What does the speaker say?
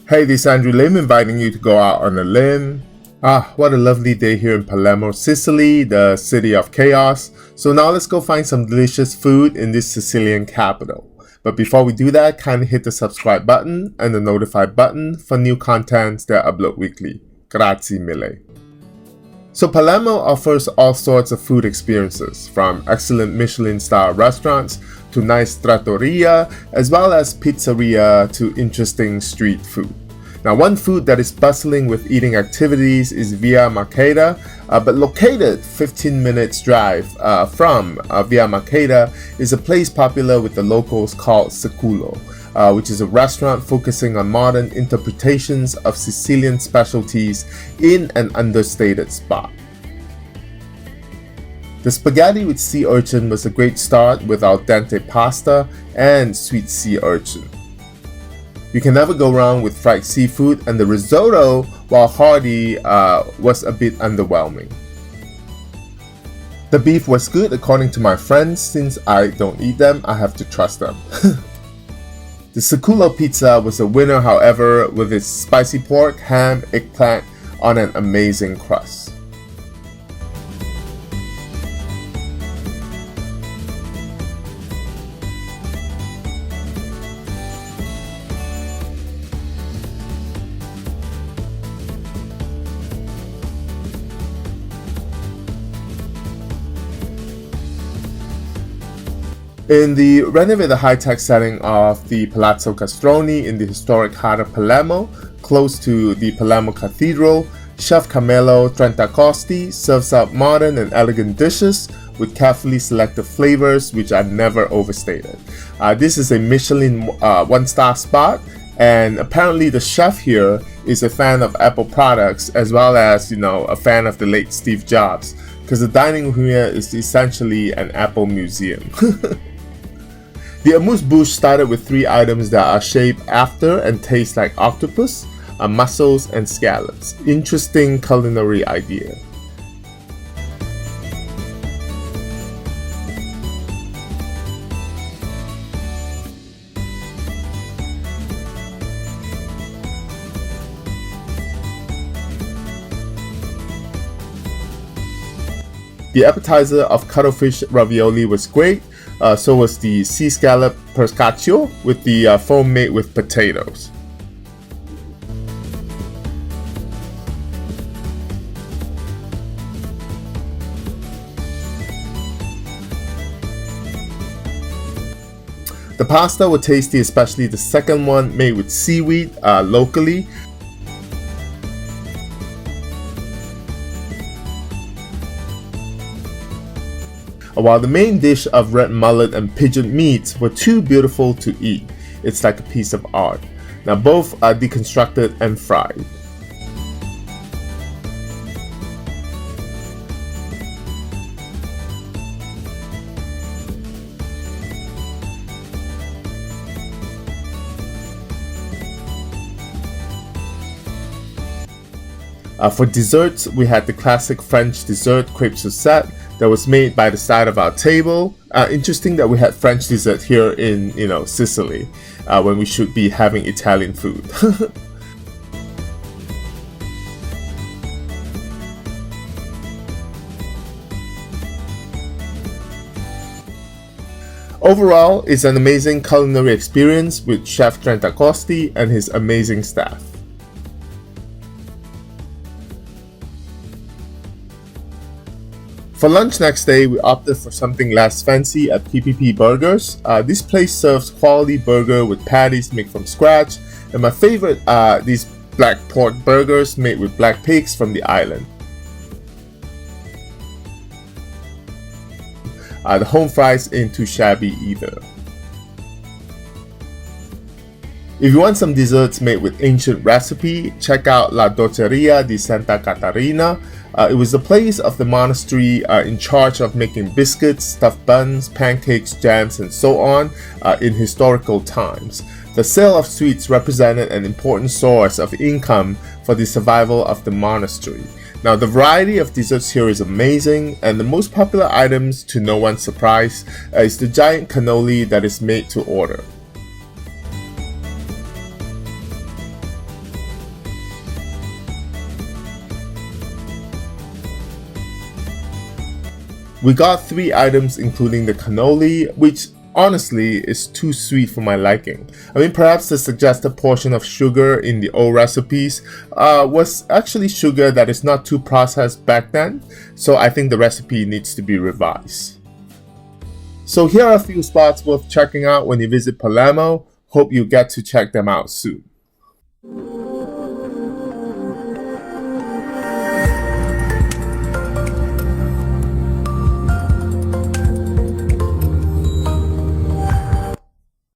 Hey, this is Andrew Lim inviting you to go out on a limb. What a lovely day here in Palermo, Sicily, the city of chaos. So now let's go find some delicious food in this Sicilian capital. But before we do that, kindly hit the subscribe button and the notify button for new contents that I upload weekly. Grazie mille. So Palermo offers all sorts of food experiences, from excellent Michelin-style restaurants to nice trattoria, as well as pizzeria to interesting street food. Now, one food that is bustling with eating activities is Via Maqueda, but located 15 minutes drive from Via Maqueda is a place popular with the locals called Culo, which is a restaurant focusing on modern interpretations of Sicilian specialties in an understated spot. The spaghetti with sea urchin was a great start with al dente pasta and sweet sea urchin. You can never go wrong with fried seafood, and the risotto, while hearty, was a bit underwhelming. The beef was good according to my friends. Since I don't eat them, I have to trust them. The Culo pizza was a winner, however, with its spicy pork, ham, eggplant on an amazing crust. In the renovated high-tech setting of the Palazzo Castroni in the historic heart of Palermo, close to the Palermo Cathedral, Chef Carmelo Trentacosti serves up modern and elegant dishes with carefully selected flavors which are never overstated. This is a Michelin one-star spot, and apparently the chef here is a fan of Apple products as well as, a fan of the late Steve Jobs, because the dining room here is essentially an Apple museum. The amuse-bouche started with 3 items that are shaped after and taste like octopus, mussels, and scallops. Interesting culinary idea. The appetizer of cuttlefish ravioli was great. So was the sea scallop pescaccio with the foam made with potatoes. The pasta were tasty, especially the second one made with seaweed locally. While the main dish of red mullet and pigeon meats were too beautiful to eat. It's like a piece of art. Now both are deconstructed and fried. For desserts, we had the classic French dessert crepe Suzette that was made by the side of our table. Interesting that we had French dessert here in, Sicily, when we should be having Italian food. Overall, it's an amazing culinary experience with Chef Trentacosti and his amazing staff. For lunch next day, we opted for something less fancy at PPP Burgers. This place serves quality burger with patties made from scratch, and my favorite are these black pork burgers made with black pigs from the island. The home fries ain't too shabby either. If you want some desserts made with ancient recipe, check out La Doceria di Santa Caterina. It was the place of the monastery in charge of making biscuits, stuffed buns, pancakes, jams, and so on in historical times. The sale of sweets represented an important source of income for the survival of the monastery. Now, the variety of desserts here is amazing, and the most popular items, to no one's surprise, is the giant cannoli that is made to order. We got 3 items including the cannoli, which honestly is too sweet for my liking. I mean, perhaps the suggested portion of sugar in the old recipes was actually sugar that is not too processed back then, so I think the recipe needs to be revised. So here are a few spots worth checking out when you visit Palermo. Hope you get to check them out soon.